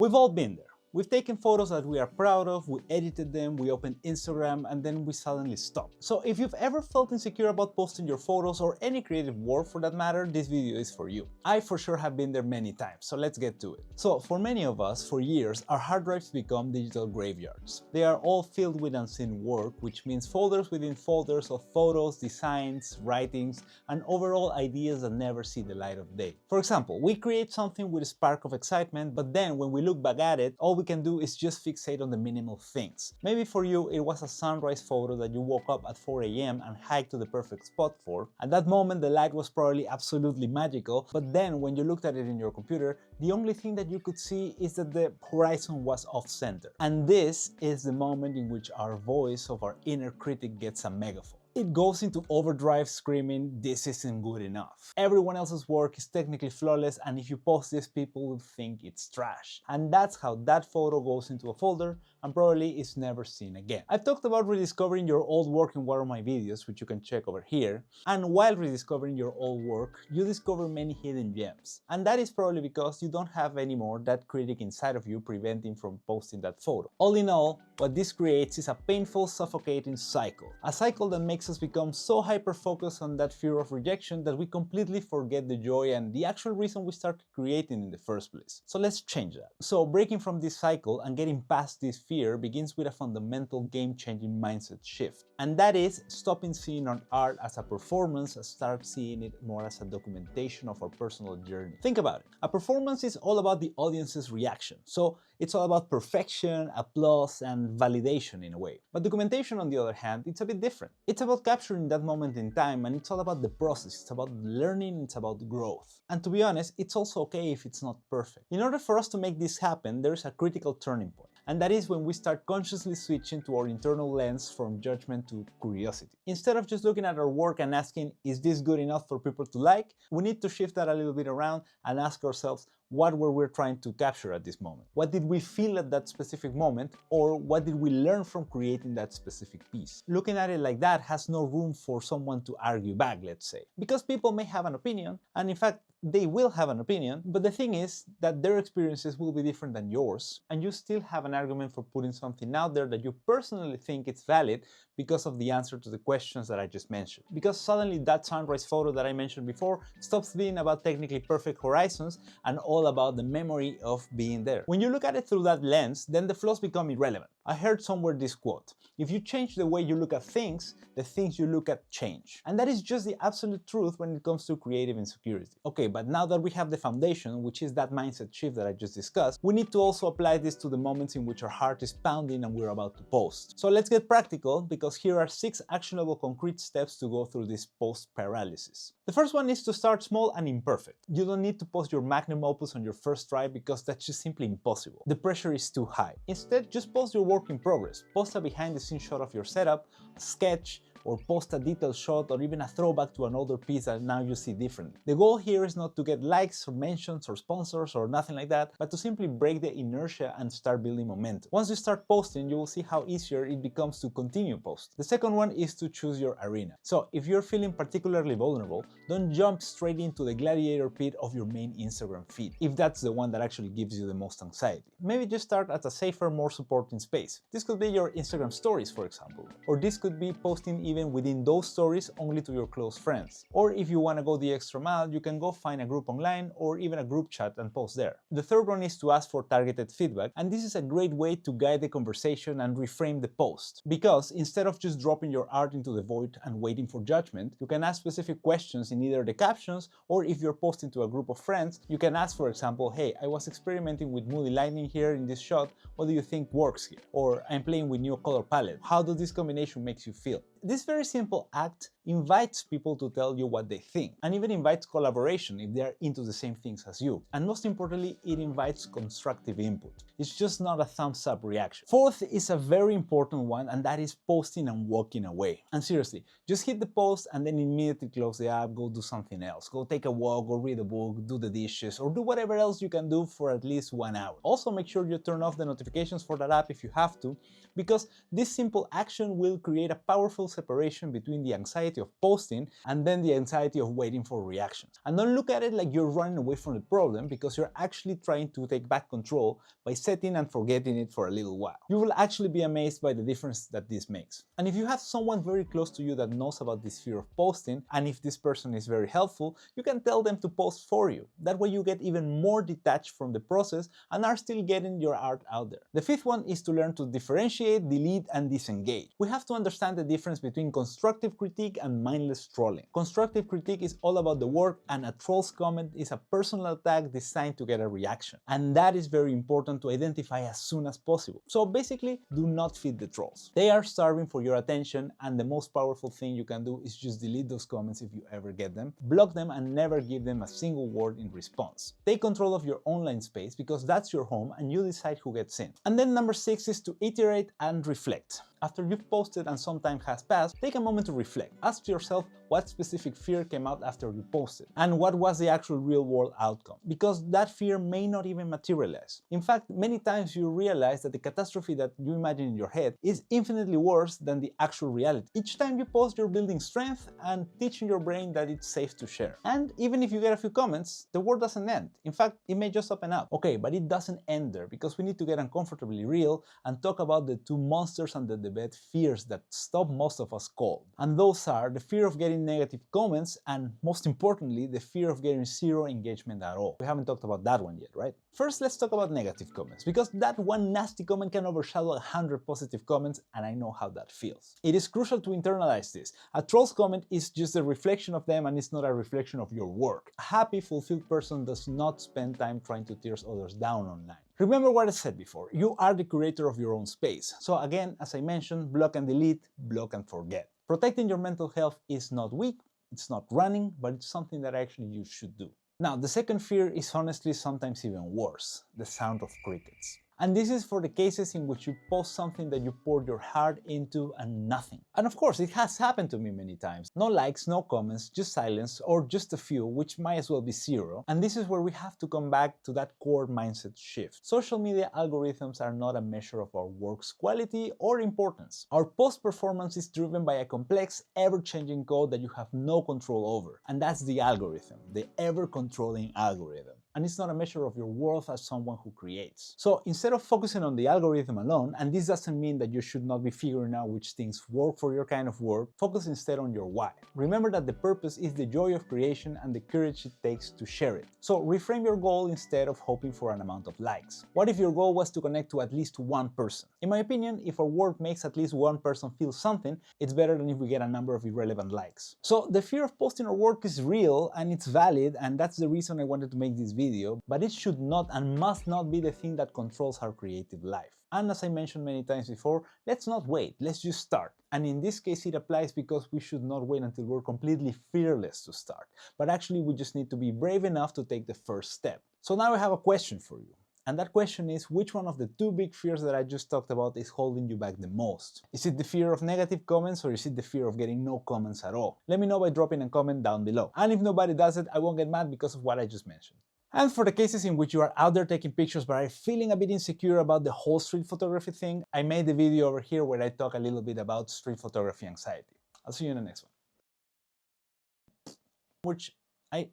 We've all been there. We've taken photos that we are proud of, we edited them, we opened Instagram, and then we suddenly stopped. So if you've ever felt insecure about posting your photos or any creative work for that matter, this video is for you. I for sure have been there many times, so let's get to it. So for many of us, for years, our hard drives become digital graveyards. They are all filled with unseen work, which means folders within folders of photos, designs, writings, and overall ideas that never see the light of day. For example, we create something with a spark of excitement, but then when we look back at it, all we can do is just fixate on the minimal things. Maybe for you it was a sunrise photo that you woke up at 4 AM and hiked to the perfect spot for. At that moment the light was probably absolutely magical, but then when you looked at it in your computer, the only thing that you could see is that the horizon was off-center. And this is the moment in which our voice of our inner critic gets a megaphone. It goes into overdrive screaming, "This isn't good enough. Everyone else's work is technically flawless, and if you post this, people will think it's trash." And that's how that photo goes into a folder and probably is never seen again. I've talked about rediscovering your old work in one of my videos, which you can check over here. And while rediscovering your old work, you discover many hidden gems. And that is probably because you don't have anymore that critic inside of you preventing from posting that photo. All in all, what this creates is a painful, suffocating cycle. A cycle that makes us become so hyper-focused on that fear of rejection that we completely forget the joy and the actual reason we started creating in the first place. So let's change that. So breaking from this cycle and getting past this fear begins with a fundamental game-changing mindset shift. And that is stopping seeing our art as a performance and start seeing it more as a documentation of our personal journey. Think about it. A performance is all about the audience's reaction. So it's all about perfection, applause, and validation in a way. But documentation, on the other hand, it's a bit different. It's about capturing that moment in time, and it's all about the process, it's about learning, it's about growth. And to be honest, it's also okay if it's not perfect. In order for us to make this happen, there is a critical turning point. And that is when we start consciously switching to our internal lens from judgment to curiosity. Instead of just looking at our work and asking, is this good enough for people to like? We need to shift that a little bit around and ask ourselves, what were we trying to capture at this moment? What did we feel at that specific moment? Or what did we learn from creating that specific piece? Looking at it like that has no room for someone to argue back, let's say. Because people may have an opinion, and in fact, they will have an opinion, but the thing is that their experiences will be different than yours, and you still have an argument for putting something out there that you personally think it's valid because of the answer to the questions that I just mentioned. Because suddenly that sunrise photo that I mentioned before stops being about technically perfect horizons and all about the memory of being there. When you look at it through that lens, then the flaws become irrelevant. I heard somewhere this quote: if you change the way you look at things, the things you look at change. And that is just the absolute truth when it comes to creative insecurity. Okay, but now that we have the foundation, which is that mindset shift that I just discussed, we need to also apply this to the moments in which our heart is pounding and we're about to post. So let's get practical, because here are 6 actionable concrete steps to go through this post-paralysis. The first one is to start small and imperfect. You don't need to post your magnum opus on your first try because that's just simply impossible. The pressure is too high. Instead, just post your work in progress. Post a behind-the-scenes shot of your setup, a sketch, or post a detailed shot, or even a throwback to an older piece that now you see differently. The goal here is not to get likes or mentions or sponsors or nothing like that, but to simply break the inertia and start building momentum. Once you start posting, you will see how easier it becomes to continue posting. The second one is to choose your arena. So if you're feeling particularly vulnerable, don't jump straight into the gladiator pit of your main Instagram feed, if that's the one that actually gives you the most anxiety. Maybe just start at a safer, more supporting space. This could be your Instagram stories, for example, or this could be posting even within those stories only to your close friends. Or if you want to go the extra mile, you can go find a group online or even a group chat and post there. The third one is to ask for targeted feedback, and this is a great way to guide the conversation and reframe the post. Because instead of just dropping your art into the void and waiting for judgment, you can ask specific questions in either the captions, or if you're posting to a group of friends, you can ask, for example, hey, I was experimenting with moody lighting here in this shot, what do you think works here? Or I'm playing with new color palette, how does this combination make you feel? This very simple act invites people to tell you what they think, and even invites collaboration if they are into the same things as you. And most importantly, it invites constructive input. It's just not a thumbs up reaction. Fourth is a very important one, and that is posting and walking away. And seriously, just hit the post and then immediately close the app, go do something else. Go take a walk, go read a book, do the dishes, or do whatever else you can do for at least 1 hour. Also make sure you turn off the notifications for that app if you have to, because this simple action will create a powerful separation between the anxiety of posting and then the anxiety of waiting for reactions. And don't look at it like you're running away from the problem, because you're actually trying to take back control by setting and forgetting it for a little while. You will actually be amazed by the difference that this makes. And if you have someone very close to you that knows about this fear of posting, and if this person is very helpful, you can tell them to post for you. That way you get even more detached from the process and are still getting your art out there. The fifth one is to learn to differentiate, delete, and disengage. We have to understand the difference between constructive critique and mindless trolling. Constructive critique is all about the work, and a troll's comment is a personal attack designed to get a reaction. And that is very important to identify as soon as possible. So basically, do not feed the trolls. They are starving for your attention, and the most powerful thing you can do is just delete those comments if you ever get them, block them, and never give them a single word in response. Take control of your online space, because that's your home and you decide who gets in. And then number 6 is to iterate and reflect. After you've posted and some time has passed, take a moment to reflect. Ask yourself what specific fear came out after you posted, and what was the actual real-world outcome, because that fear may not even materialize. In fact, many times you realize that the catastrophe that you imagine in your head is infinitely worse than the actual reality. Each time you post, you're building strength and teaching your brain that it's safe to share. And even if you get a few comments, the war doesn't end. In fact, it may just open up. Okay, but it doesn't end there, because we need to get uncomfortably real and talk about the two monsters under the bed fears that stop most of us cold. And those are the fear of getting negative comments, and most importantly, the fear of getting zero engagement at all. We haven't talked about that one yet, right? First, let's talk about negative comments, because that one nasty comment can overshadow 100 positive comments, and I know how that feels. It is crucial to internalize this. A troll's comment is just a reflection of them, and it's not a reflection of your work. A happy, fulfilled person does not spend time trying to tear others down online. Remember what I said before, you are the curator of your own space. So again, as I mentioned, block and delete, block and forget. Protecting your mental health is not weak, it's not running, but it's something that actually you should do. Now, the second fear is honestly sometimes even worse, the sound of crickets. And this is for the cases in which you post something that you poured your heart into and nothing. And of course, it has happened to me many times. No likes, no comments, just silence, or just a few, which might as well be zero. And this is where we have to come back to that core mindset shift. Social media algorithms are not a measure of our work's quality or importance. Our post performance is driven by a complex, ever-changing code that you have no control over. And that's the algorithm, the ever-controlling algorithm. And it's not a measure of your worth as someone who creates. So instead of focusing on the algorithm alone, and this doesn't mean that you should not be figuring out which things work for your kind of work, focus instead on your why. Remember that the purpose is the joy of creation and the courage it takes to share it. So reframe your goal instead of hoping for an amount of likes. What if your goal was to connect to at least one person? In my opinion, if our work makes at least one person feel something, it's better than if we get a number of irrelevant likes. So the fear of posting our work is real and it's valid, and that's the reason I wanted to make this video, but it should not and must not be the thing that controls our creative life. And as I mentioned many times before, let's not wait, let's just start. And in this case it applies because we should not wait until we're completely fearless to start, but actually we just need to be brave enough to take the first step. So now I have a question for you. And that question is, which one of the two big fears that I just talked about is holding you back the most? Is it the fear of negative comments, or is it the fear of getting no comments at all? Let me know by dropping a comment down below. And if nobody does it, I won't get mad because of what I just mentioned. And for the cases in which you are out there taking pictures but are feeling a bit insecure about the whole street photography thing, I made a video over here where I talk a little bit about street photography anxiety. I'll see you in the next one. Which I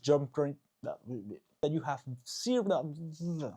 jump that you have zero